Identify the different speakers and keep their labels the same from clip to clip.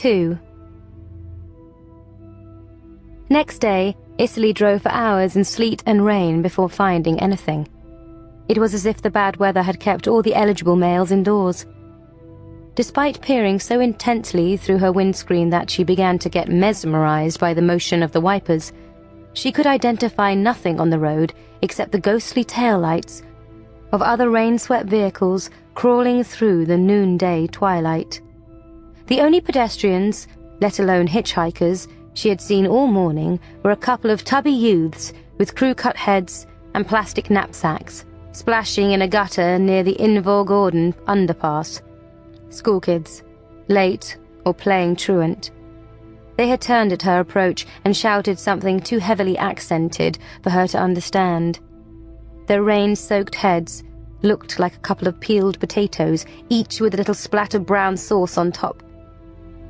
Speaker 1: 2. Next day, Italy drove for hours in sleet and rain before finding anything. It was as if the bad weather had kept all the eligible males indoors. Despite peering so intently through her windscreen that she began to get mesmerized by the motion of the wipers, she could identify nothing on the road except the ghostly taillights of other rain-swept vehicles crawling through the noonday twilight. The only pedestrians, let alone hitchhikers, she had seen all morning were a couple of tubby youths with crew-cut heads and plastic knapsacks, splashing in a gutter near the Inver Gordon underpass. Schoolkids, late or playing truant. They had turned at her approach and shouted something too heavily accented for her to understand. Their rain-soaked heads looked like a couple of peeled potatoes, each with a little splat of brown sauce on top.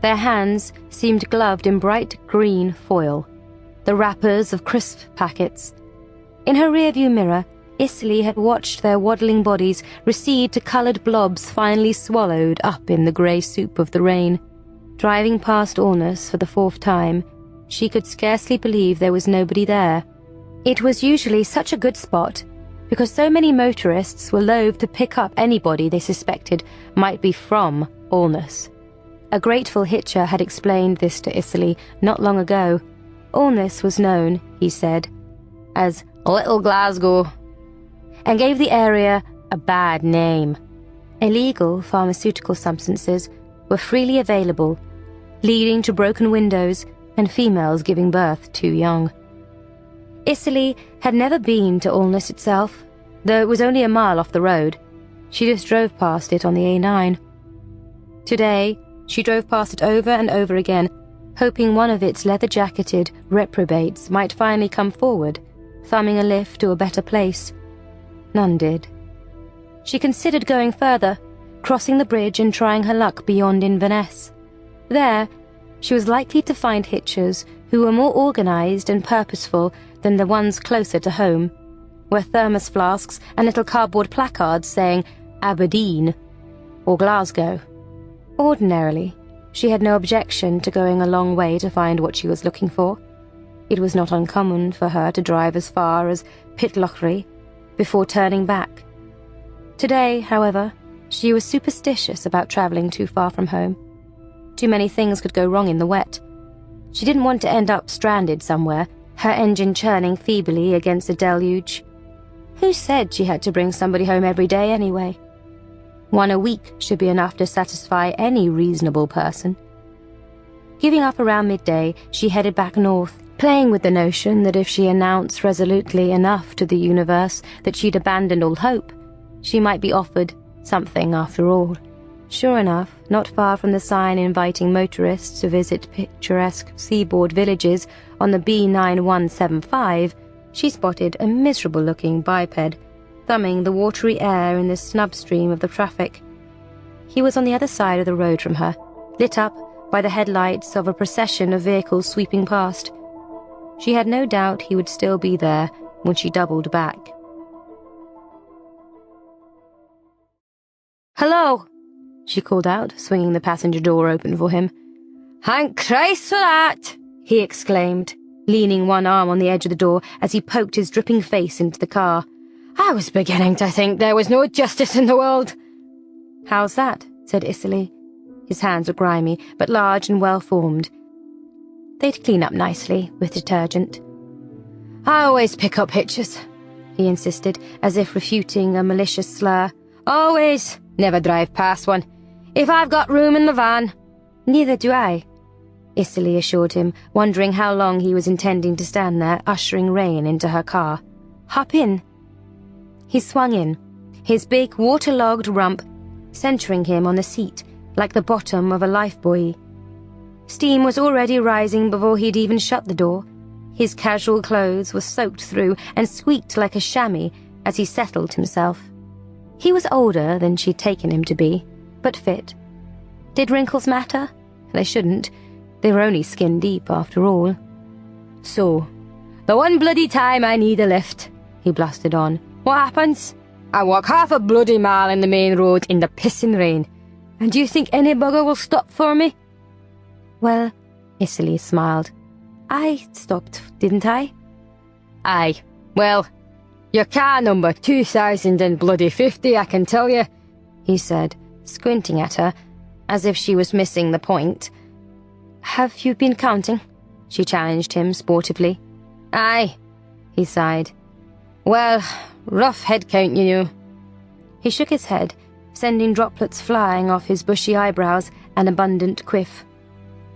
Speaker 1: Their hands seemed gloved in bright green foil, the wrappers of crisp packets. In her rearview mirror, Italy had watched their waddling bodies recede to coloured blobs finally swallowed up in the grey soup of the rain. Driving past Ornus for the 4th time, she could scarcely believe there was nobody there. It was usually such a good spot, because so many motorists were loath to pick up anybody they suspected might be from Ornus. A grateful hitcher had explained this to Italy not long ago. Ornus was known, he said, as Little Glasgow, and gave the area a bad name. Illegal pharmaceutical substances were freely available, leading to broken windows and females giving birth too young. Italy had never been to Ornus itself, though it was only a mile off the road. She just drove past it on the A9. Today, she drove past it over and over again, hoping one of its leather-jacketed reprobates might finally come forward, thumbing a lift to a better place. None did. She considered going further, crossing the bridge and trying her luck beyond Inverness. There, she was likely to find hitchers who were more organised and purposeful than the ones closer to home, where thermos flasks and little cardboard placards saying Aberdeen or Glasgow. Ordinarily, she had no objection to going a long way to find what she was looking for. It was not uncommon for her to drive as far as Pitlochry before turning back. Today, however, she was superstitious about travelling too far from home. Too many things could go wrong in the wet. She didn't want to end up stranded somewhere, her engine churning feebly against a deluge. Who said she had to bring somebody home every day anyway? One a week should be enough to satisfy any reasonable person. Giving up around midday, she headed back north, playing with the notion that if she announced resolutely enough to the universe that she'd abandoned all hope, she might be offered something after all. Sure enough, not far from the sign inviting motorists to visit picturesque seaboard villages on the B9175, she spotted a miserable-looking biped, thumbing the watery air in the snub stream of the traffic. He was on the other side of the road from her, lit up by the headlights of a procession of vehicles sweeping past. She had no doubt he would still be there when she doubled back. "Hello," she called out, swinging the passenger door open for him. "Thank Christ for that!" he exclaimed, leaning one arm on the edge of the door as he poked his dripping face into the car. "I was beginning to think there was no justice in the world." "How's that?" said Italy. His hands were grimy, but large and well-formed. They'd clean up nicely with detergent. "I always pick up hitches," he insisted, as if refuting a malicious slur. "Always. Never drive past one. If I've got room in the van." "Neither do I," Italy assured him, wondering how long he was intending to stand there, ushering rain into her car. "Hop in." He swung in, his big waterlogged rump centering him on the seat like the bottom of a lifebuoy. Steam was already rising before he'd even shut the door. His casual clothes were soaked through and squeaked like a chamois as he settled himself. He was older than she'd taken him to be, but fit. Did wrinkles matter? They shouldn't. They were only skin deep, after all. "So, the one bloody time I need a lift," he blustered on. "What happens? I walk half a bloody mile in the main road in the pissing rain. And do you think any bugger will stop for me?" Well, Isserley smiled. I stopped, didn't I?
Speaker 2: Aye. Well, your car number 2050, I can tell you,
Speaker 1: he said, squinting at her, as if she was missing the point. Have you been counting? She challenged him sportively.
Speaker 2: Aye,
Speaker 1: he sighed.
Speaker 2: Well, rough head count, you know.
Speaker 1: He shook his head, sending droplets flying off his bushy eyebrows and abundant quiff.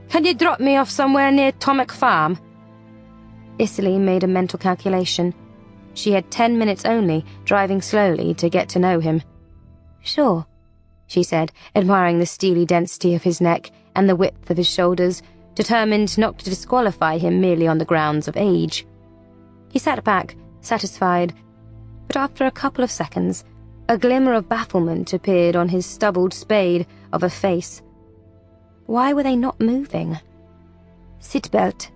Speaker 2: Can you drop me off somewhere near Tomic Farm?
Speaker 1: Isserley made a mental calculation. She had 10 minutes only, driving slowly to get to know him. Sure, she said, admiring the steely density of his neck and the width of his shoulders, determined not to disqualify him merely on the grounds of age. He sat back, satisfied, but after a couple of seconds, a glimmer of bafflement appeared on his stubbled spade of a face. Why were they not moving? Seatbelt,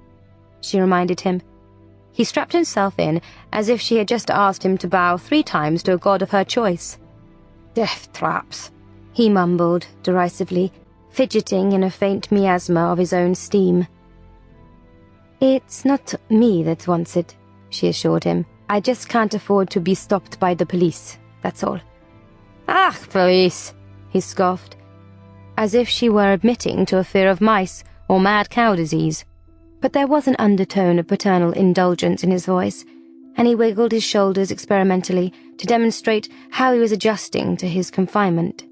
Speaker 1: she reminded him. He strapped himself in as if she had just asked him to bow 3 times to a god of her choice.
Speaker 2: Death traps,
Speaker 1: he mumbled derisively, fidgeting in a faint miasma of his own steam. It's not me that wants it, she assured him. I just can't afford to be stopped by the police, that's all.
Speaker 2: Ah, police,
Speaker 1: he scoffed, as if she were admitting to a fear of mice or mad cow disease. But there was an undertone of paternal indulgence in his voice, and he wiggled his shoulders experimentally to demonstrate how he was adjusting to his confinement.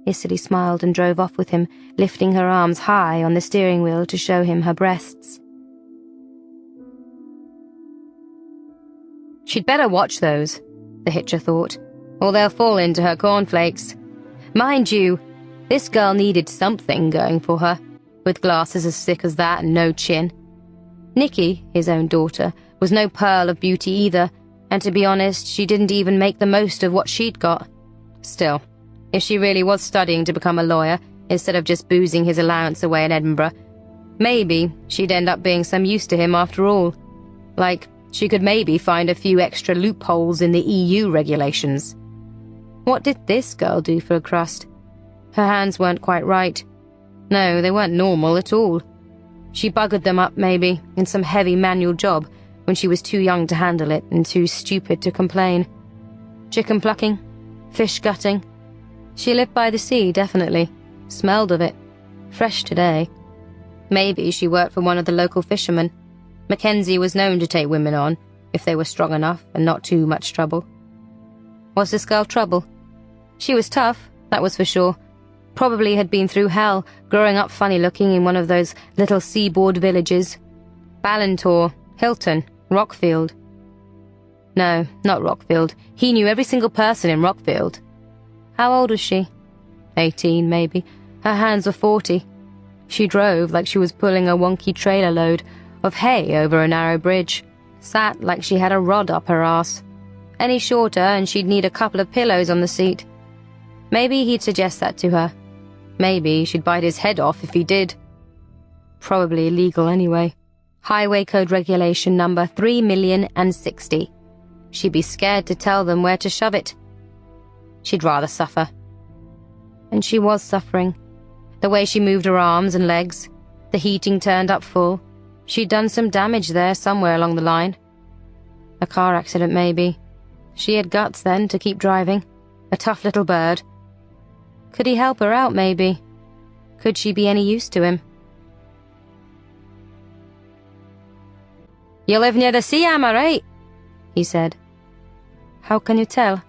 Speaker 1: Isserley smiled and drove off with him, lifting her arms high on the steering wheel to show him her breasts.
Speaker 2: She'd better watch those, the hitcher thought, or they'll fall into her cornflakes. Mind you, this girl needed something going for her, with glasses as thick as that and no chin. Nikki, his own daughter, was no pearl of beauty either, and to be honest, she didn't even make the most of what she'd got. Still, if she really was studying to become a lawyer, instead of just boozing his allowance away in Edinburgh, maybe she'd end up being some use to him after all. Like, she could maybe find a few extra loopholes in the EU regulations. What did this girl do for a crust? Her hands weren't quite right. No, they weren't normal at all. She buggered them up, maybe, in some heavy manual job when she was too young to handle it and too stupid to complain. Chicken plucking, fish gutting. She lived by the sea, definitely. Smelled of it. Fresh today. Maybe she worked for one of the local fishermen. Mackenzie was known to take women on, if they were strong enough and not too much trouble. Was this girl trouble? She was tough, that was for sure. Probably had been through hell, growing up funny-looking in one of those little seaboard villages. Ballantor, Hilton, Rockfield. No, not Rockfield. He knew every single person in Rockfield. How old was she? 18, maybe. Her hands were 40. She drove like she was pulling a wonky trailer load of hay over a narrow bridge. Sat like she had a rod up her arse. Any shorter and she'd need a couple of pillows on the seat. Maybe he'd suggest that to her. Maybe she'd bite his head off if he did. Probably illegal anyway. Highway Code Regulation number 3,060,000. She'd be scared to tell them where to shove it. She'd rather suffer. And she was suffering. The way she moved her arms and legs, the heating turned up full. She'd done some damage there somewhere along the line. A car accident, maybe. She had guts then to keep driving. A tough little bird. Could he help her out, maybe? Could she be any use to him? You live near the sea, am I right?
Speaker 1: He said. How can you tell?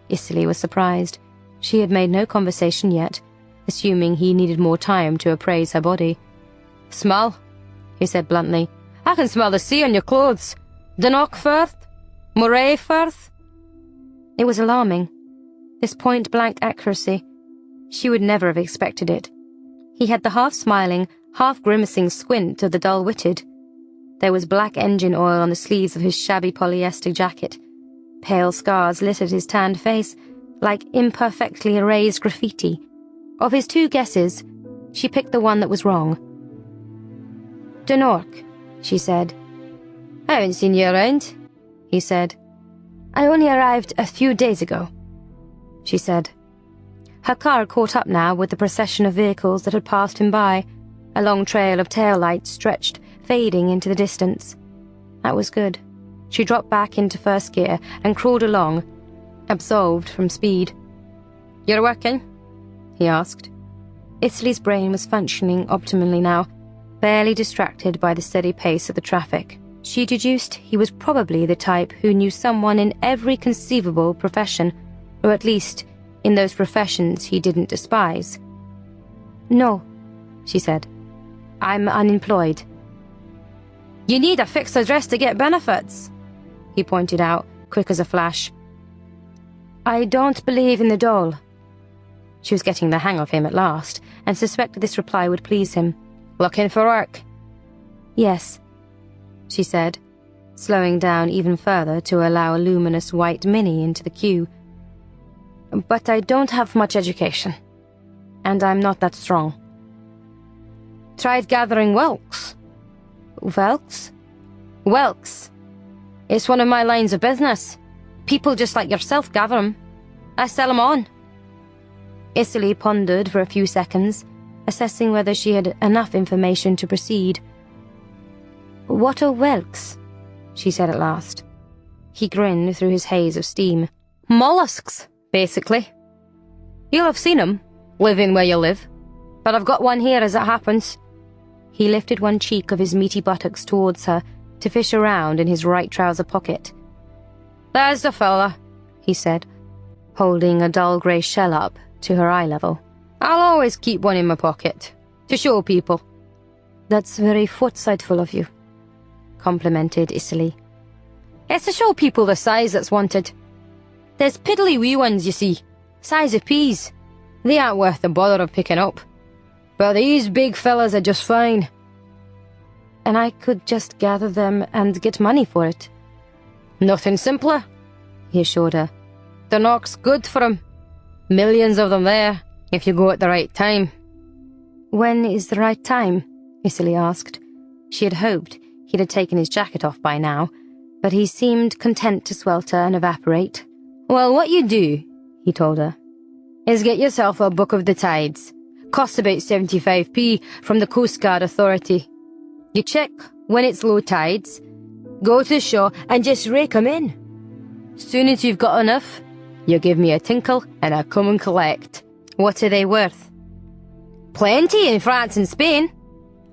Speaker 1: Isserley was surprised. She had made no conversation yet, assuming he needed more time to appraise her body.
Speaker 2: Smell, he said bluntly. I can smell the sea on your clothes. Dunnockfirth? Morayfirth?
Speaker 1: It was alarming. This point-blank accuracy. She would never have expected it. He had the half-smiling, half-grimacing squint of the dull-witted. There was black engine oil on the sleeves of his shabby polyester jacket. Pale scars littered his tanned face, like imperfectly erased graffiti. Of his 2 guesses, she picked the one that was wrong. Dunnork, she said.
Speaker 2: I haven't seen you around, he said.
Speaker 1: I only arrived a few days ago, she said. Her car caught up now with the procession of vehicles that had passed him by, A long trail of tail lights stretched, fading into the distance. That was good. She dropped back into first gear and crawled along, absolved from speed.
Speaker 2: "You're working?" he asked.
Speaker 1: Issley's brain was functioning optimally now, barely distracted by the steady pace of the traffic. She deduced he was probably the type who knew someone in every conceivable profession, or at least in those professions he didn't despise. "No," she said. "I'm unemployed."
Speaker 2: "You need a fixed address to get benefits," he pointed out, quick as a flash.
Speaker 1: "I don't believe in the dole."
Speaker 2: She was getting the hang of him at last, and suspected this reply would please him. "Looking for work?"
Speaker 1: "Yes," she said, slowing down even further to allow a luminous white Mini into the queue. "But I don't have much education, and I'm not that strong."
Speaker 2: "Tried gathering whelks?"
Speaker 1: "Whelks?"
Speaker 2: "Whelks. It's one of my lines of business. People just like yourself gather 'em. I sell 'em on."
Speaker 1: Issley pondered for a few seconds, assessing whether she had enough information to proceed. "What are whelks?" she said at last. He grinned through his haze of steam.
Speaker 2: "Mollusks, basically. You'll have seen 'em, living where you live. But I've got one here as it happens."
Speaker 1: He lifted one cheek of his meaty buttocks towards her to fish around in his right trouser pocket.
Speaker 2: "There's the fella," he said,
Speaker 1: holding a dull grey shell up to her eye level.
Speaker 2: "I'll always keep one in my pocket, to show people."
Speaker 1: "That's very foresightful of you," complimented Issley.
Speaker 2: "It's to show people the size that's wanted. There's piddly wee ones, you see, size of peas. They aren't worth the bother of picking up. But these big fellas are just fine."
Speaker 1: "And I could just gather them and get money for it."
Speaker 2: "Nothing simpler," he assured her. "The knock's good for 'em. Millions of them there, if you go at the right time."
Speaker 1: "When is the right time?" Issley asked. She had hoped he'd have taken his jacket off by now, but he seemed content to swelter and evaporate.
Speaker 2: "Well, what you do," he told her, "is get yourself a book of the tides. Costs about 75p from the Coast Guard Authority. You check when it's low tides, go to the shore and just rake 'em in. Soon as you've got enough, you give me a tinkle and I come and collect."
Speaker 1: "What are they worth?"
Speaker 2: "Plenty in France and Spain.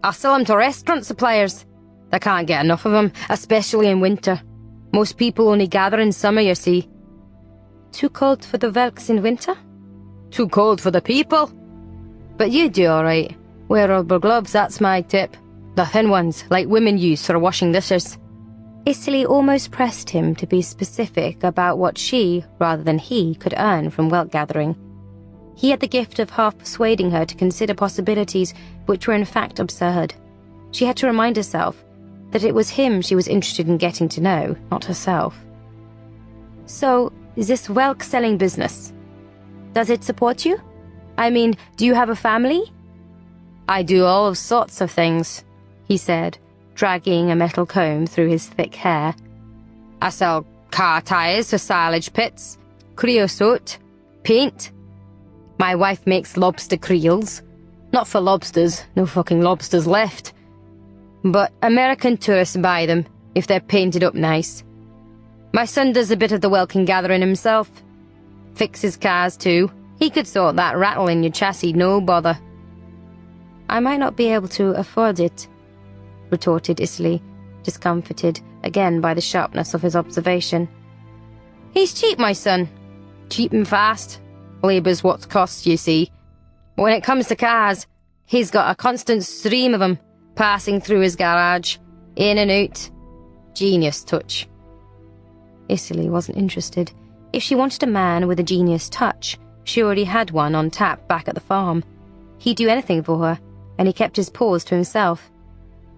Speaker 2: I sell 'em to restaurant suppliers. They can't get enough of 'em, especially in winter. Most people only gather in summer, you see."
Speaker 1: "Too cold for the whelks in winter?"
Speaker 2: "Too cold for the people. But you do all right. Wear rubber gloves, that's my tip. The thin ones, like women use for washing dishes."
Speaker 1: Issley almost pressed him to be specific about what she, rather than he, could earn from whelk gathering. He had the gift of half persuading her to consider possibilities which were in fact absurd. She had to remind herself that it was him she was interested in getting to know, not herself. "So, is this whelk selling business? Does it support you? I mean, do you have a family?"
Speaker 2: "I do all sorts of things," he said, dragging a metal comb through his thick hair. "I sell car tires for silage pits, creosote, paint. My wife makes lobster creels. Not for lobsters, no fucking lobsters left. But American tourists buy them, if they're painted up nice. My son does a bit of the whelking gathering himself. Fixes cars too. He could sort that rattle in your chassis, no bother."
Speaker 1: "I might not be able to afford it," retorted Issley, discomfited again by the sharpness of his observation.
Speaker 2: "He's cheap, my son. Cheap and fast. Labour's what's cost, you see. But when it comes to cars, he's got a constant stream of 'em passing through his garage, in and out. Genius touch."
Speaker 1: Issley wasn't interested. If she wanted a man with a genius touch, she already had one on tap back at the farm. He'd do anything for her, and he kept his paws to himself.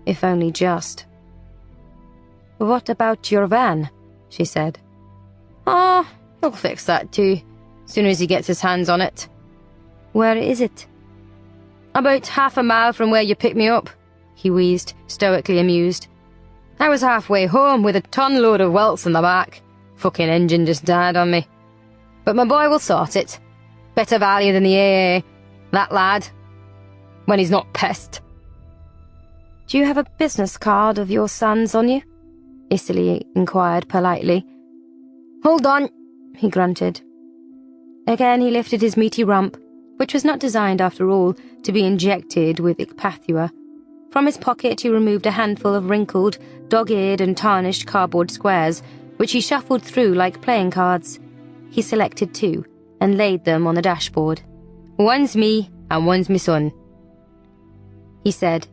Speaker 1: If only just. "What about your van?" she said.
Speaker 2: "Oh, he'll fix that too, soon as he gets his hands on it."
Speaker 1: "Where is it?"
Speaker 2: "About half a mile from where you picked me up," he wheezed, stoically amused. "I was halfway home with a ton load of welts in the back. Fucking engine just died on me. But my boy will sort it. Better value than the AA, that lad. When he's not pissed."
Speaker 1: Do you have a business card of your son's on you? Isserley inquired politely.
Speaker 2: Hold on,
Speaker 1: he grunted. Again he lifted his meaty rump, which was not designed after all to be injected with ichthyophthua. From his pocket he removed a handful of wrinkled, dog-eared and tarnished cardboard squares, which he shuffled through like playing cards. He selected 2 and laid them on the dashboard.
Speaker 2: One's me and one's me son.
Speaker 1: He said,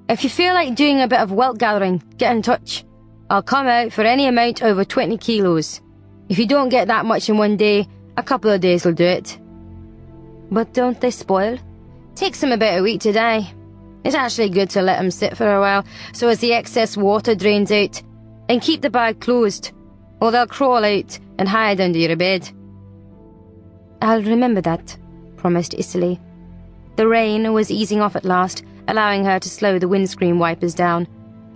Speaker 2: If you feel like doing a bit of wealth gathering, get in touch. I'll come out for any amount over 20 kilos. If you don't get that much in one day, a couple of days will do it.
Speaker 1: But don't they spoil?
Speaker 2: Takes them about a week to die. It's actually good to let them sit for a while, so as the excess water drains out, and keep the bag closed, or they'll crawl out and hide under your bed.
Speaker 1: I'll remember that, promised Isserley. The rain was easing off at last, allowing her to slow the windscreen wipers down.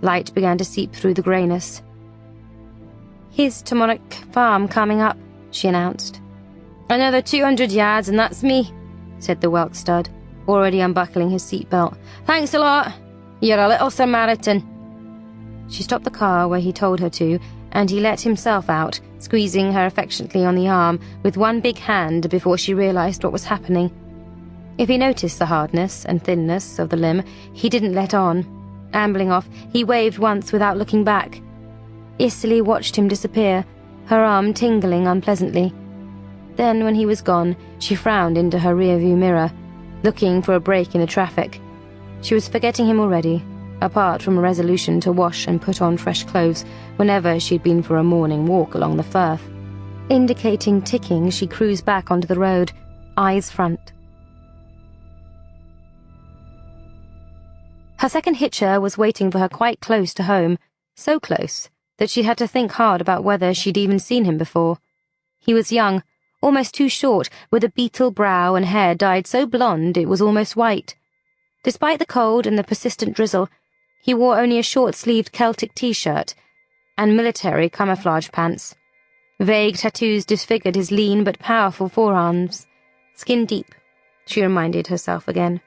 Speaker 1: Light began to seep through the greyness. Here's Tomonic Farm coming up, she announced.
Speaker 2: Another 200 yards and that's me, said the whelk stud, already unbuckling his seatbelt. Thanks a lot. You're a little Samaritan.
Speaker 1: She stopped the car where he told her to, and he let himself out, squeezing her affectionately on the arm with one big hand before she realized what was happening. If he noticed the hardness and thinness of the limb, he didn't let on. Ambling off, he waved once without looking back. Isserley watched him disappear, her arm tingling unpleasantly. Then, when he was gone, she frowned into her rearview mirror, looking for a break in the traffic. She was forgetting him already, apart from a resolution to wash and put on fresh clothes whenever she'd been for a morning walk along the Firth. Indicating ticking, she cruised back onto the road, eyes front. Her second hitcher was waiting for her quite close to home, so close that she had to think hard about whether she'd even seen him before. He was young, almost too short, with a beetle brow and hair dyed so blonde it was almost white. Despite the cold and the persistent drizzle, he wore only a short-sleeved Celtic t-shirt and military camouflage pants. Vague tattoos disfigured his lean but powerful forearms. Skin deep, she reminded herself again.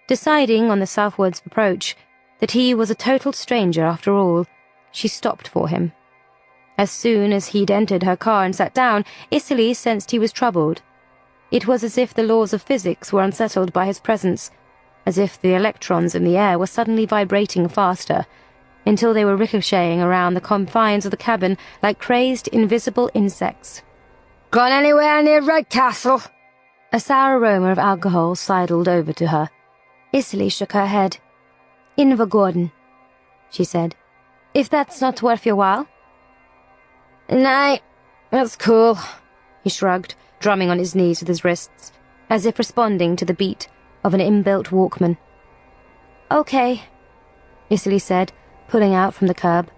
Speaker 1: Deciding on the southwards approach that he was a total stranger after all, she stopped for him. As soon as he'd entered her car and sat down, Isserley sensed he was troubled. It was as if the laws of physics were unsettled by his presence, as if the electrons in the air were suddenly vibrating faster, until they were ricocheting around the confines of the cabin like crazed, invisible insects.
Speaker 2: Gone anywhere near Redcastle?
Speaker 1: A sour aroma of alcohol sidled over to her. Isserley shook her head. Invergordon, she said. If that's not worth your while.
Speaker 2: Nah, that's cool,
Speaker 1: he shrugged, drumming on his knees with his wrists, as if responding to the beat of an inbuilt Walkman. Okay, Isserley said, pulling out from the curb.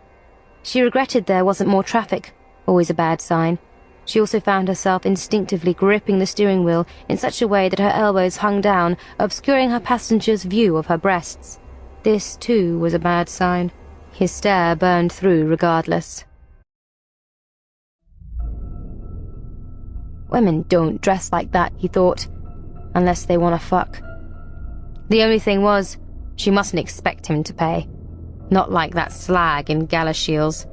Speaker 1: She regretted there wasn't more traffic, always a bad sign. She also found herself instinctively gripping the steering wheel in such a way that her elbows hung down, obscuring her passenger's view of her breasts. This, too, was a bad sign. His stare burned through regardless. Women don't dress like that, he thought, unless they want to fuck. The only thing was, she mustn't expect him to pay. Not like that slag in Galashiels.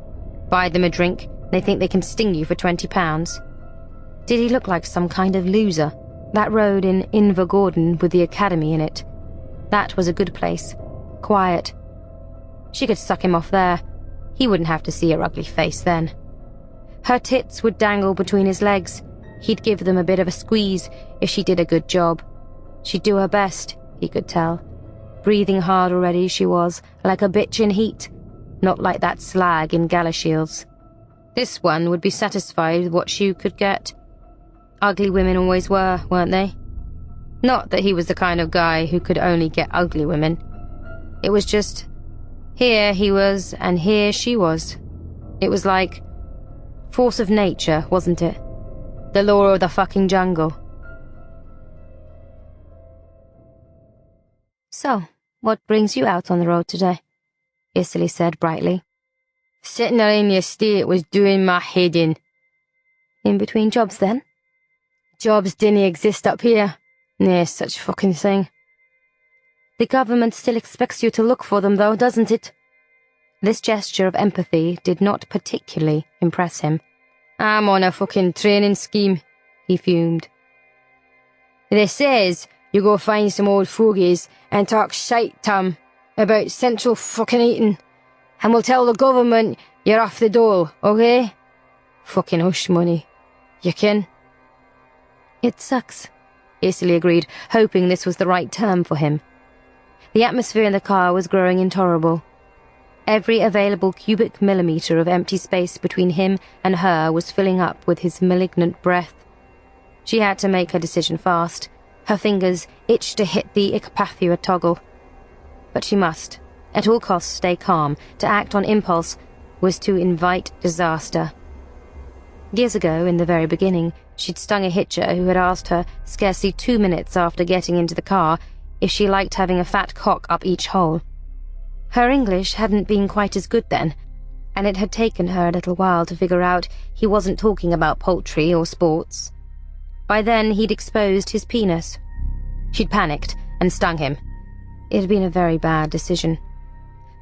Speaker 1: Buy them a drink, they think they can sting you for £20. Did he look like some kind of loser? That road in Invergordon with the academy in it. That was a good place. Quiet. She could suck him off there. He wouldn't have to see her ugly face then. Her tits would dangle between his legs. He'd give them a bit of a squeeze if she did a good job. She'd do her best, he could tell. Breathing hard already she was, like a bitch in heat. Not like that slag in Galashiels. This one would be satisfied with what she could get. Ugly women always were, weren't they? Not that he was the kind of guy who could only get ugly women. It was just, here he was and here she was. It was like force of nature, wasn't it? The law of the fucking jungle. So, what brings you out on the road today? Isserley said brightly.
Speaker 2: Sitting there in the estate was doing my head in.
Speaker 1: In between jobs, then?
Speaker 2: Jobs didn't exist up here. Nah, such fucking thing.
Speaker 1: The government still expects you to look for them, though, doesn't it? This gesture of empathy did not particularly impress him.
Speaker 2: I'm on a fucking training scheme, he fumed. They says you go find some old fogies and talk shite to 'em about central fucking eating, and we'll tell the government you're off the dole, okay? Fucking hush money, you ken?
Speaker 1: It sucks, Isserly agreed, hoping this was the right term for him. The atmosphere in the car was growing intolerable. Every available cubic millimetre of empty space between him and her was filling up with his malignant breath. She had to make her decision fast. Her fingers itched to hit the ichpathia toggle. But she must, at all costs, stay calm. To act on impulse was to invite disaster. Years ago, in the very beginning, she'd stung a hitcher who had asked her, scarcely 2 minutes after getting into the car, if she liked having a fat cock up each hole. Her English hadn't been quite as good then, and it had taken her a little while to figure out he wasn't talking about poultry or sports. By then, he'd exposed his penis. She'd panicked and stung him. It had been a very bad decision.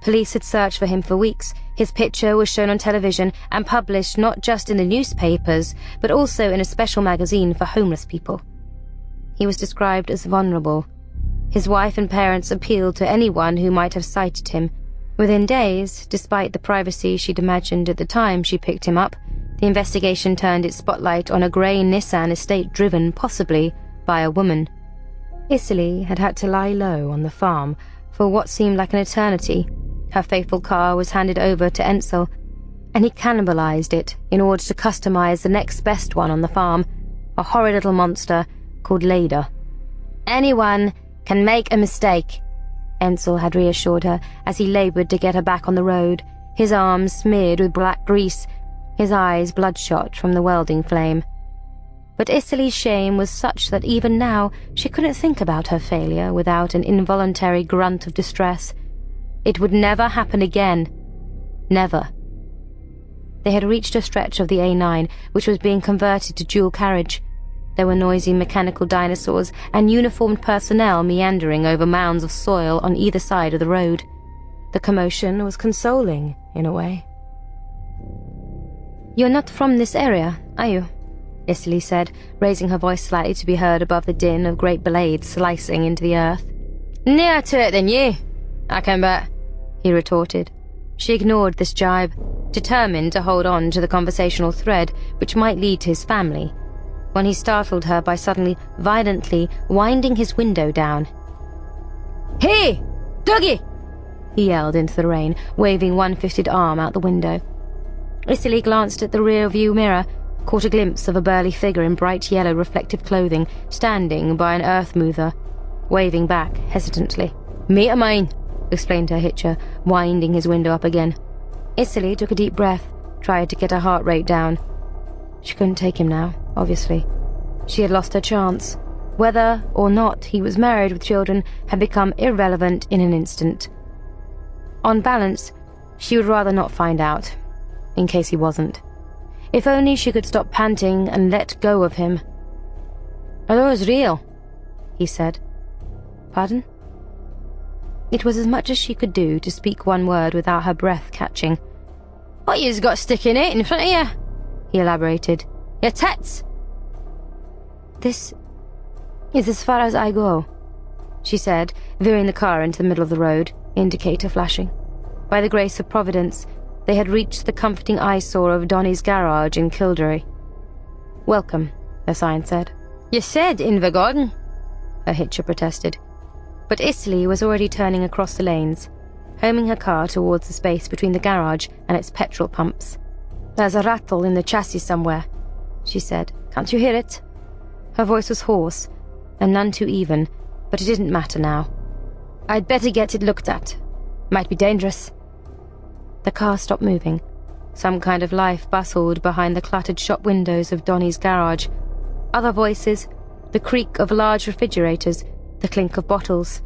Speaker 1: Police had searched for him for weeks. His picture was shown on television and published not just in the newspapers, but also in a special magazine for homeless people. He was described as vulnerable. His wife and parents appealed to anyone who might have sighted him. Within days, despite the privacy she'd imagined at the time she picked him up, the investigation turned its spotlight on a grey Nissan estate driven, possibly, by a woman. Isserly had had to lie low on the farm for what seemed like an eternity. Her faithful car was handed over to Ensel, and he cannibalized it in order to customize the next best one on the farm, a horrid little monster called Leda. "Anyone can make a mistake," Ensel had reassured her as he labored to get her back on the road, his arms smeared with black grease, his eyes bloodshot from the welding flame. But Isserly's shame was such that even now she couldn't think about her failure without an involuntary grunt of distress. It would never happen again. Never. They had reached a stretch of the A9, which was being converted to dual carriage. There were noisy mechanical dinosaurs and uniformed personnel meandering over mounds of soil on either side of the road. The commotion was consoling, in a way. "You're not from this area, are you?" Isserly said, raising her voice slightly to be heard above the din of great blades slicing into the earth. "Nearer to it than you, I can bet," he retorted. She ignored this jibe, determined to hold on to the conversational thread which might lead to his family, when he startled her by suddenly, violently winding his window down. "Hey, Dougie!" he yelled into the rain, waving one fisted arm out the window. Isserly glanced at the rear-view mirror, caught a glimpse of a burly figure in bright yellow reflective clothing, standing by an earth-mover, waving back hesitantly. "Mate of mine," explained her hitcher, winding his window up again. Isserly took a deep breath, tried to get her heart rate down. She couldn't take him now, obviously. She had lost her chance. Whether or not he was married with children had become irrelevant in an instant. On balance, she would rather not find out, in case he wasn't. If only she could stop panting and let go of him. "Are those real?" he said. "Pardon?" It was as much as she could do to speak one word without her breath catching. "What you's got sticking it in front of you?" he elaborated. "Your tits?" "This is as far as I go," she said, veering the car into the middle of the road, indicator flashing. By the grace of Providence, they had reached the comforting eyesore of Donny's garage in Kildare. "Welcome," the sign said. "You said in the garden," her hitcher protested. But Isserly was already turning across the lanes, homing her car towards the space between the garage and its petrol pumps. "There's a rattle in the chassis somewhere," she said. "Can't you hear it?" Her voice was hoarse, and none too even, but it didn't matter now. "I'd better get it looked at. Might be dangerous." The car stopped moving. Some kind of life bustled behind the cluttered shop windows of Donny's garage. Other voices, the creak of large refrigerators, the clink of bottles.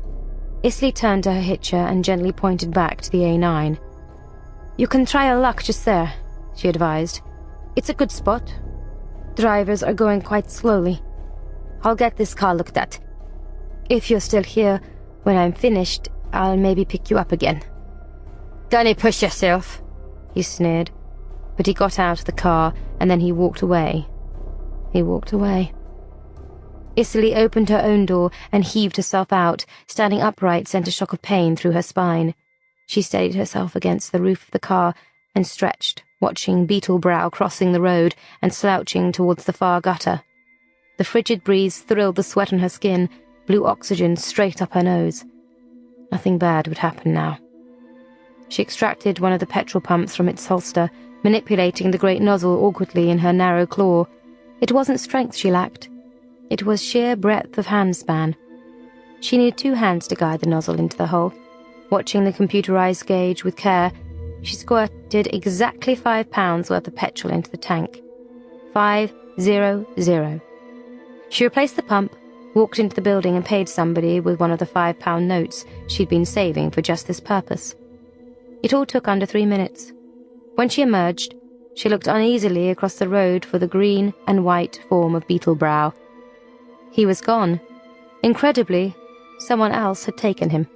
Speaker 1: Isserly turned to her hitcher and gently pointed back to the A9. "You can try your luck just there," she advised. "It's a good spot. Drivers are going quite slowly. I'll get this car looked at. If you're still here, When I'm finished, I'll maybe pick you up again."
Speaker 2: "Dunny push yourself,"
Speaker 1: he sneered, but he got out of the car and then he walked away. He walked away. Isserley opened her own door and heaved herself out. Standing upright sent a shock of pain through her spine. She steadied herself against the roof of the car and stretched, watching Beetlebrow crossing the road and slouching towards the far gutter. The frigid breeze thrilled the sweat on her skin, blew oxygen straight up her nose. Nothing bad would happen now. She extracted one of the petrol pumps from its holster, manipulating the great nozzle awkwardly in her narrow claw. It wasn't strength she lacked. It was sheer breadth of handspan. She needed 2 hands to guide the nozzle into the hole. Watching the computerized gauge with care, she squirted exactly 5 pounds worth of petrol into the tank. 500. She replaced the pump, walked into the building and paid somebody with one of the £5 notes she'd been saving for just this purpose. It all took under 3 minutes. When she emerged, she looked uneasily across the road for the green and white form of Beetlebrow. He was gone. Incredibly, someone else had taken him.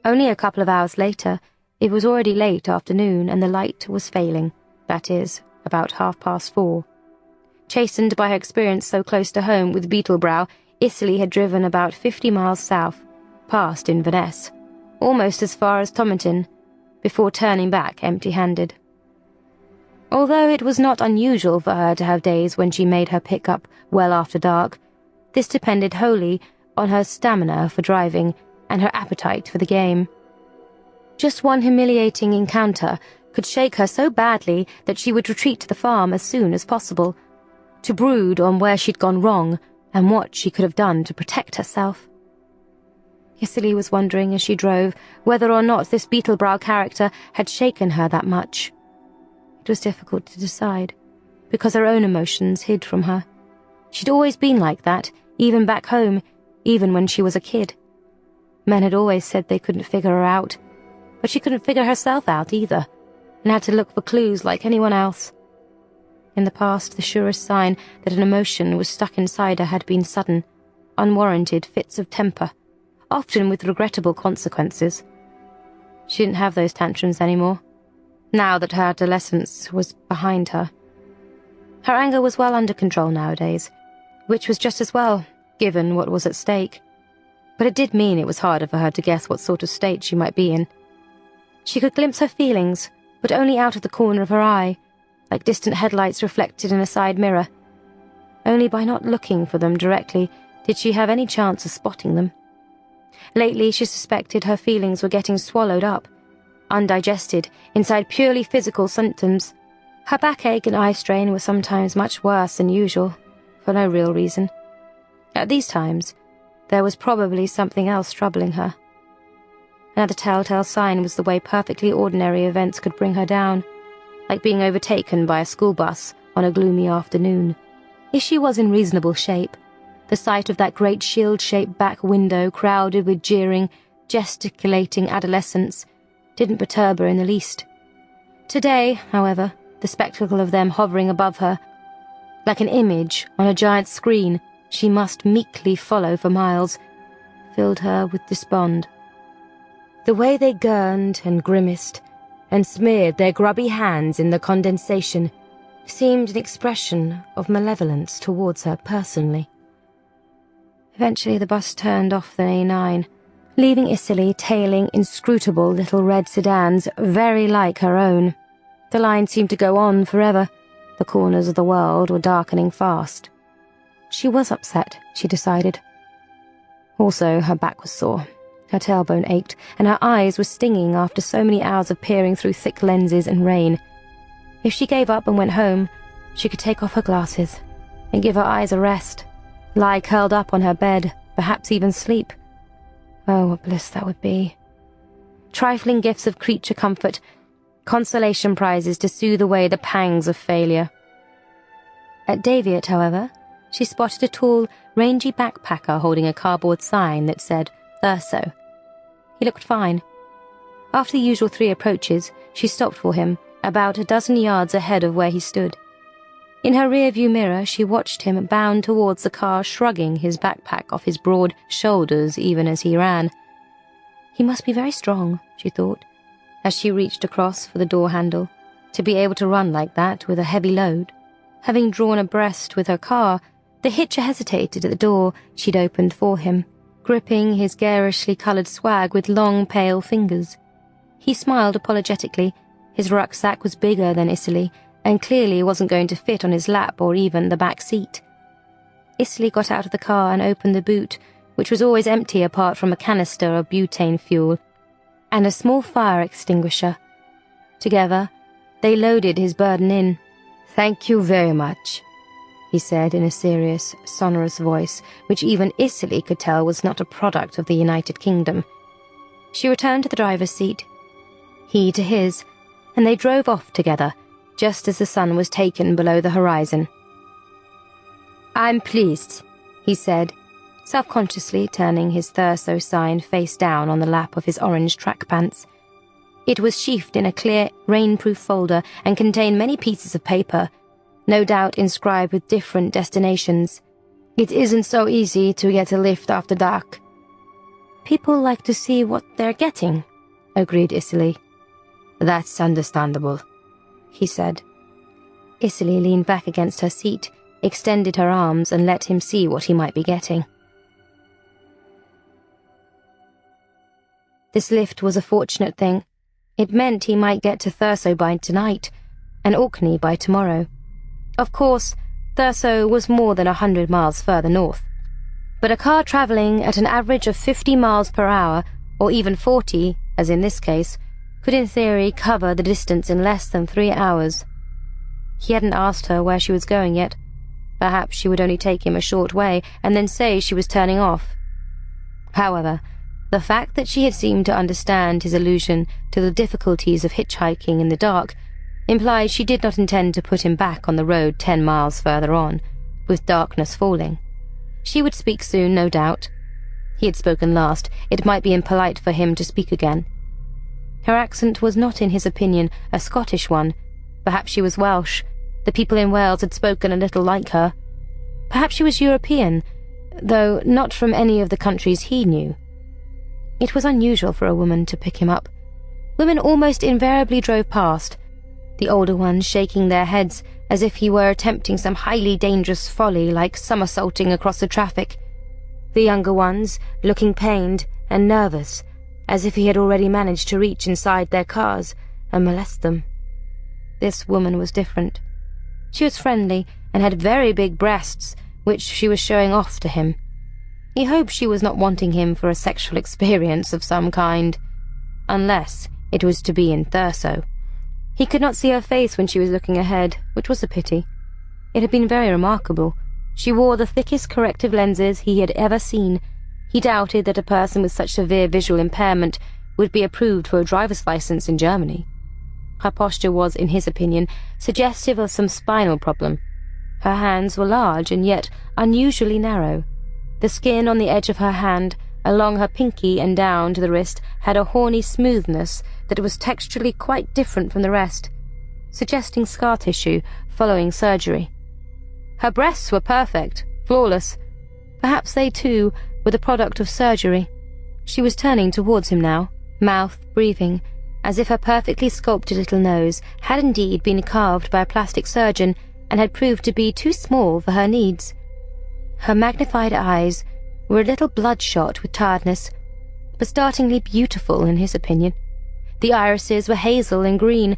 Speaker 1: Only a couple of hours later, it was already late afternoon and the light was failing, that is, about 4:30. Chastened by her experience so close to home with Beetlebrow, Isserley had driven about 50 miles south, past Inverness, almost as far as Tominton, before turning back empty-handed. Although it was not unusual for her to have days when she made her pick-up well after dark, this depended wholly on her stamina for driving and her appetite for the game. Just one humiliating encounter could shake her so badly that she would retreat to the farm as soon as possible, to brood on where she'd gone wrong and what she could have done to protect herself. Isserley was wondering as she drove whether or not this Beetlebrow character had shaken her that much. It was difficult to decide, because her own emotions hid from her. She'd always been like that, even back home, even when she was a kid. Men had always said they couldn't figure her out, but she couldn't figure herself out either, and had to look for clues like anyone else. In the past, the surest sign that an emotion was stuck inside her had been sudden, unwarranted fits of temper, often with regrettable consequences. She didn't have those tantrums anymore, now that her adolescence was behind her. Her anger was well under control nowadays, which was just as well, given what was at stake. But it did mean it was harder for her to guess what sort of state she might be in. She could glimpse her feelings, but only out of the corner of her eye, like distant headlights reflected in a side mirror. Only by not looking for them directly did she have any chance of spotting them. Lately she suspected her feelings were getting swallowed up, undigested, inside purely physical symptoms. Her backache and eye strain were sometimes much worse than usual, for no real reason. At these times, there was probably something else troubling her. Another telltale sign was the way perfectly ordinary events could bring her down, like being overtaken by a school bus on a gloomy afternoon. If she was in reasonable shape, the sight of that great shield-shaped back window crowded with jeering, gesticulating adolescents didn't perturb her in the least. Today, however, the spectacle of them hovering above her, like an image on a giant screen she must meekly follow for miles, filled her with despond. The way they gurned and grimaced, and smeared their grubby hands in the condensation, seemed an expression of malevolence towards her personally. Eventually the bus turned off the A9, leaving Isserley tailing inscrutable little red sedans very like her own. The line seemed to go on forever. The corners of the world were darkening fast. She was upset, she decided. Also, her back was sore. Her tailbone ached, and her eyes were stinging after so many hours of peering through thick lenses and rain. If she gave up and went home, she could take off her glasses and give her eyes a rest, lie curled up on her bed, perhaps even sleep. Oh, what bliss that would be. Trifling gifts of creature comfort, consolation prizes to soothe away the pangs of failure. At Daviot, however, she spotted a tall, rangy backpacker holding a cardboard sign that said, Thurso. He looked fine. After the usual 3 approaches, she stopped for him, about a dozen yards ahead of where he stood. In her rear-view mirror, she watched him bound towards the car, shrugging his backpack off his broad shoulders even as he ran. He must be very strong, she thought, as she reached across for the door handle, to be able to run like that with a heavy load. Having drawn abreast with her car, the hitcher hesitated at the door she'd opened for him, gripping his garishly coloured swag with long, pale fingers. He smiled apologetically. His rucksack was bigger than Isserley, and clearly wasn't going to fit on his lap or even the back seat. Isserley got out of the car and opened the boot, which was always empty apart from a canister of butane fuel and a small fire extinguisher. Together, they loaded his burden in. "Thank you very much," he said in a serious, sonorous voice, which even Isserley could tell was not a product of the United Kingdom. She returned to the driver's seat, he to his, and they drove off together, just as the sun was taken below the horizon. "I'm pleased," he said, self-consciously turning his Thurso sign face down on the lap of his orange track pants. It was sheathed in a clear, rainproof folder and contained many pieces of paper, no doubt inscribed with different destinations. "It isn't so easy to get a lift after dark." "People like to see what they're getting," agreed Isserley. "That's understandable," he said. Isserley leaned back against her seat, extended her arms and let him see what he might be getting. This lift was a fortunate thing. It meant he might get to Thurso by tonight, and Orkney by tomorrow. Of course, Thurso was more than 100 miles further north, but a car travelling at an average of 50 miles per hour, or even 40, as in this case, could in theory cover the distance in less than 3 hours. He hadn't asked her where she was going yet. Perhaps she would only take him a short way and then say she was turning off. However, the fact that she had seemed to understand his allusion to the difficulties of hitchhiking in the dark implied she did not intend to put him back on the road 10 miles further on, with darkness falling. She would speak soon, no doubt. He had spoken last. It might be impolite for him to speak again. Her accent was not, in his opinion, a Scottish one. Perhaps she was Welsh. The people in Wales had spoken a little like her. Perhaps she was European, though not from any of the countries he knew. It was unusual for a woman to pick him up. Women almost invariably drove past, the older ones shaking their heads as if he were attempting some highly dangerous folly like somersaulting across the traffic, the younger ones looking pained and nervous, as if he had already managed to reach inside their cars and molest them. This woman was different. She was friendly and had very big breasts, which she was showing off to him. He hoped she was not wanting him for a sexual experience of some kind, unless it was to be in Thurso. He could not see her face when she was looking ahead, which was a pity. It had been very remarkable. She wore the thickest corrective lenses he had ever seen. He doubted that a person with such severe visual impairment would be approved for a driver's license in Germany. Her posture was, in his opinion, suggestive of some spinal problem. Her hands were large and yet unusually narrow. The skin on the edge of her hand, along her pinky and down to the wrist, had a horny smoothness that was texturally quite different from the rest, suggesting scar tissue following surgery. Her breasts were perfect, flawless. Perhaps they, too, were the product of surgery. She was turning towards him now, mouth breathing, as if her perfectly sculpted little nose had indeed been carved by a plastic surgeon and had proved to be too small for her needs. Her magnified eyes were a little bloodshot with tiredness, but startlingly beautiful in his opinion. The irises were hazel and green,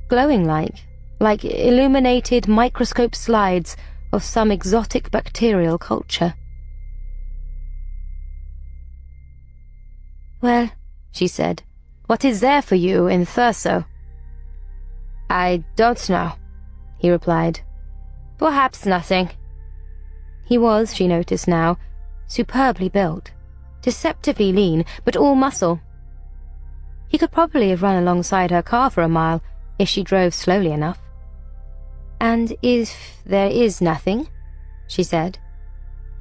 Speaker 1: glowing like illuminated microscope slides of some exotic bacterial culture. "Well," she said, "what is there for you in Thurso?" "I don't know," he replied. "Perhaps nothing." He was, she noticed now, superbly built, deceptively lean, but all muscle. He could probably have run alongside her car for a mile, if she drove slowly enough. "And if there is nothing?" she said.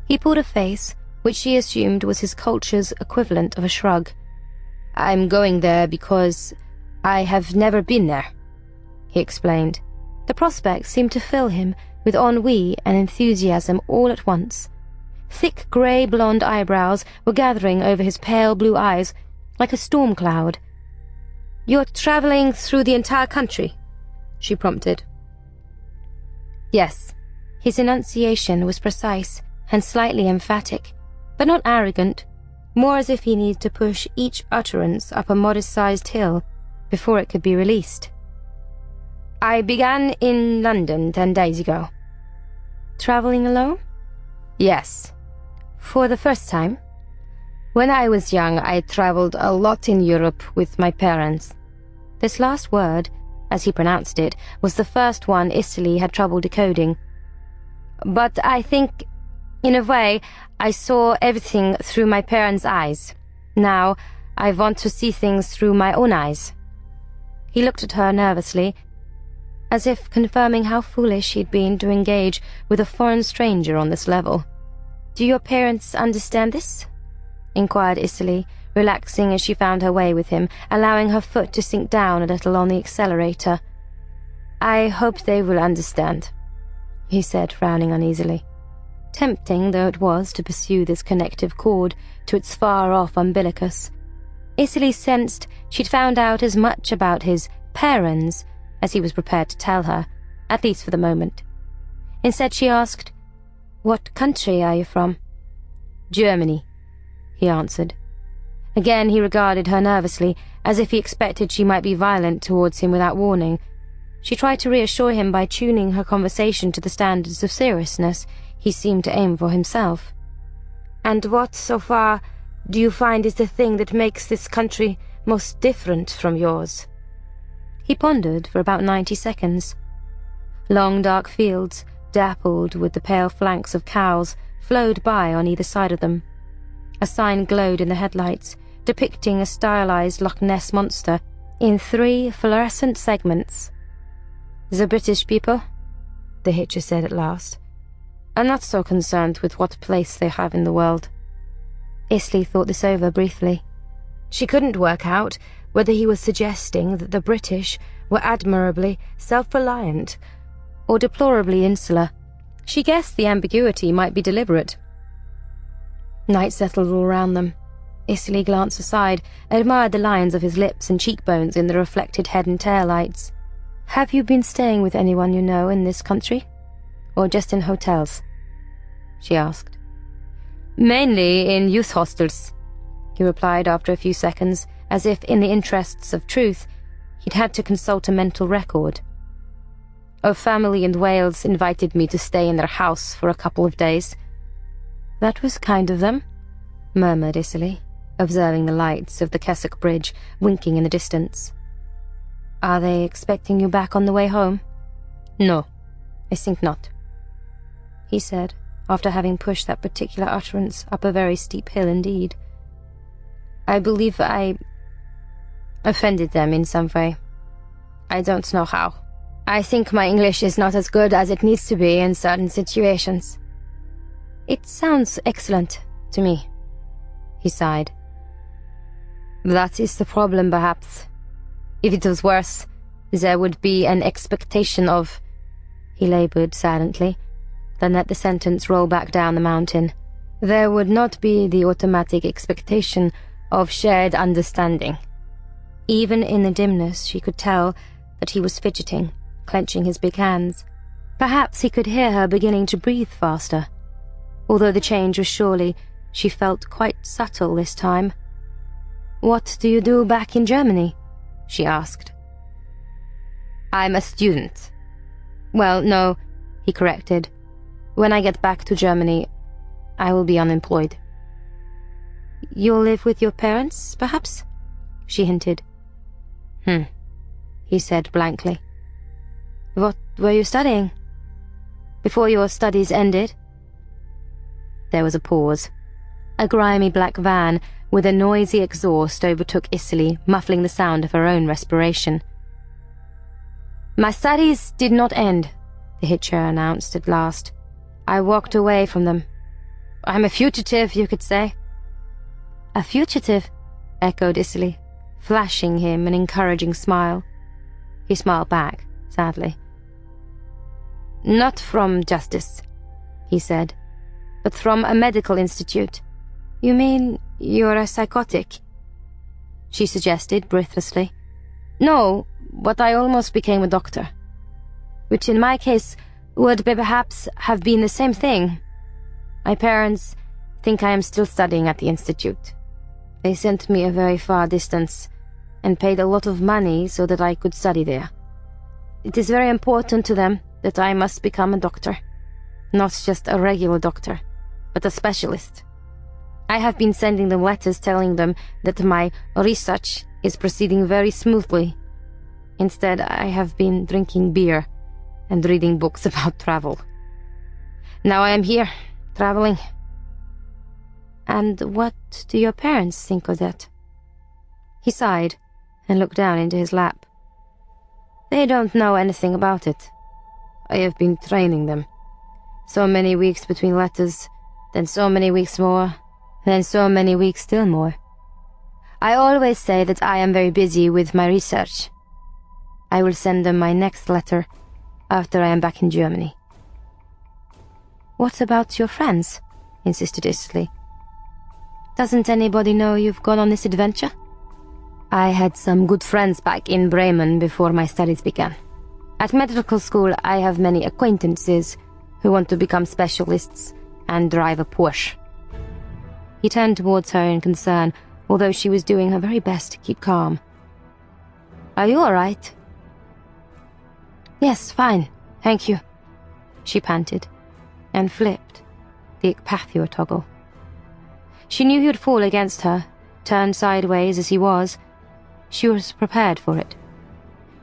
Speaker 1: He pulled a face, which she assumed was his culture's equivalent of a shrug. "I'm going there because I have never been there," he explained. The prospect seemed to fill him, with ennui and enthusiasm all at once. Thick grey-blonde eyebrows were gathering over his pale blue eyes like a storm cloud. "You're travelling through the entire country?" she prompted. "Yes." His enunciation was precise and slightly emphatic, but not arrogant, more as if he needed to push each utterance up a modest-sized hill before it could be released. "I began in London 10 days ago." "Travelling alone?" "Yes." "For the first time?" "When I was young, I travelled a lot in Europe with my parents." This last word, as he pronounced it, was the first one Isserley had trouble decoding. "But I think, in a way, I saw everything through my parents' eyes. Now, I want to see things through my own eyes." He looked at her nervously, as if confirming how foolish he'd been to engage with a foreign stranger on this level. "Do your parents understand this?" inquired Isserley, relaxing as she found her way with him, allowing her foot to sink down a little on the accelerator. "I hope they will understand," he said, frowning uneasily. Tempting though it was to pursue this connective cord to its far-off umbilicus, Isserley sensed she'd found out as much about his parents as he was prepared to tell her, at least for the moment. Instead she asked, "What country are you from?" "Germany," he answered. Again he regarded her nervously, as if he expected she might be violent towards him without warning. She tried to reassure him by tuning her conversation to the standards of seriousness he seemed to aim for himself. "And what, so far, do you find is the thing that makes this country most different from yours?" He pondered for about 90 seconds. Long dark fields, dappled with the pale flanks of cows, flowed by on either side of them. A sign glowed in the headlights, depicting a stylized Loch Ness monster in 3 fluorescent segments. "The British people," the hitcher said at last, "are not so concerned with what place they have in the world." Isserley thought this over briefly. She couldn't work out whether he was suggesting that the British were admirably self-reliant or deplorably insular. She guessed the ambiguity might be deliberate. Night settled all round them. Isserley glanced aside, admired the lines of his lips and cheekbones in the reflected head and tail lights. "Have you been staying with anyone you know in this country? Or just in hotels?" she asked. "Mainly in youth hostels," he replied after a few seconds, as if in the interests of truth he'd had to consult a mental record. "A family in Wales invited me to stay in their house for a couple of days." "That was kind of them," murmured Isserley, observing the lights of the Keswick Bridge winking in the distance. "Are they expecting you back on the way home?" "No, I think not," he said, after having pushed that particular utterance up a very steep hill indeed. "I believe I offended them in some way. I don't know how. I think my English is not as good as it needs to be in certain situations." "It sounds excellent to me," he sighed. "That is the problem, perhaps. If it was worse, there would be an expectation of—" he laboured silently, then let the sentence roll back down the mountain. "There would not be the automatic expectation of shared understanding." Even in the dimness she could tell that he was fidgeting, clenching his big hands. Perhaps he could hear her beginning to breathe faster, although the change was surely, she felt, quite subtle this time. "What do you do back in Germany?" she asked. "I'm a student." "Well, no," he corrected. "When I get back to Germany, I will be unemployed." "You'll live with your parents, perhaps?" she hinted. He said blankly. "What were you studying? Before your studies ended?" There was a pause. A grimy black van with a noisy exhaust overtook Isserley, muffling the sound of her own respiration. "My studies did not end," the hitcher announced at last. "I walked away from them. I'm a fugitive, you could say." "A fugitive?" echoed Isserley, flashing him an encouraging smile. He smiled back, sadly.
Speaker 2: Not from justice, he said, but from a medical institute.
Speaker 1: You mean you're a psychotic?
Speaker 2: She suggested breathlessly. No, but I almost became a doctor. Which in my case would perhaps have been the same thing. My parents think I am still studying at the institute. They sent me a very far distance and paid a lot of money so that I could study there. It is very important to them that I must become a doctor. Not just a regular doctor, but a specialist. I have been sending them letters telling them that my research is proceeding very smoothly. Instead, I have been drinking beer and reading books about travel. Now I am here, traveling.
Speaker 1: And what do your parents think of that?
Speaker 2: He sighed and looked down into his lap. They don't know anything about it. I have been training them. So many weeks between letters, then so many weeks more, then so many weeks still more. I always say that I am very busy with my research. I will send them my next letter after I am back in Germany.
Speaker 1: What about your friends? Insisted Isley. Doesn't anybody know you've gone on this adventure?
Speaker 2: I had some good friends back in Bremen before my studies began. At medical school, I have many acquaintances who want to become specialists and drive a Porsche. He turned towards her in concern, although she was doing her very best to keep calm. Are you all right?
Speaker 1: Yes, fine, thank you,
Speaker 2: she panted, and flipped the Icpathua toggle. She knew he would fall against her, turned sideways as he was. She was prepared for it.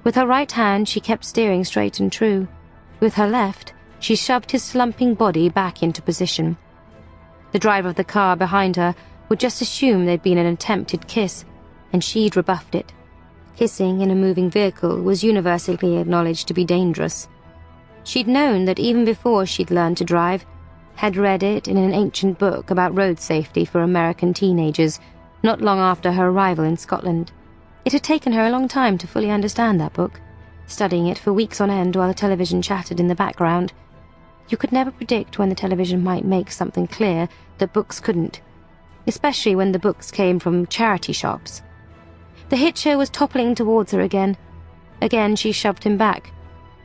Speaker 2: With her right hand, she kept steering straight and true. With her left, she shoved his slumping body back into position. The driver of the car behind her would just assume there'd been an attempted kiss, and she'd rebuffed it. Kissing in a moving vehicle was universally acknowledged to be dangerous. She'd known that even before she'd learned to drive, had read it in an ancient book about road safety for American teenagers, not long after her arrival in Scotland. It had taken her a long time to fully understand that book, studying it for weeks on end while the television chattered in the background. You could never predict when the television might make something clear that books couldn't, especially when the books came from charity shops. The hitcher was toppling towards her again. Again she shoved him back.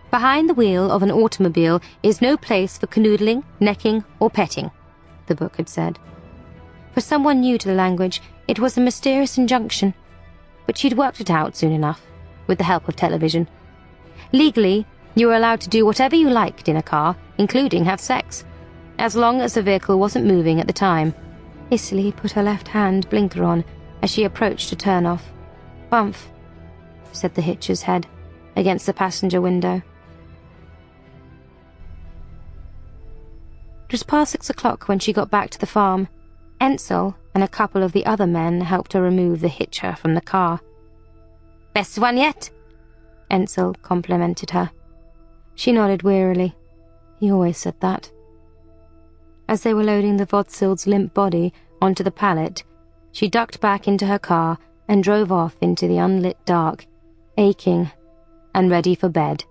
Speaker 2: Behind the wheel of an automobile is no place for canoodling, necking, or petting, the book had said. For someone new to the language, it was a mysterious injunction, but she'd worked it out soon enough, with the help of television. Legally, you were allowed to do whatever you liked in a car, including have sex, as long as the vehicle wasn't moving at the time.
Speaker 1: Isley put her left-hand blinker on as she approached to turn off.
Speaker 2: "Bumph," said the hitcher's head, against the passenger window. It was past 6 o'clock when she got back to the farm. Ensel and a couple of the other men helped her remove the hitcher from the car. "Best one yet?" Ensel complimented her. She nodded wearily. He always said that. As they were loading the Vodsild's limp body onto the pallet, she ducked back into her car and drove off into the unlit dark, aching and ready for bed.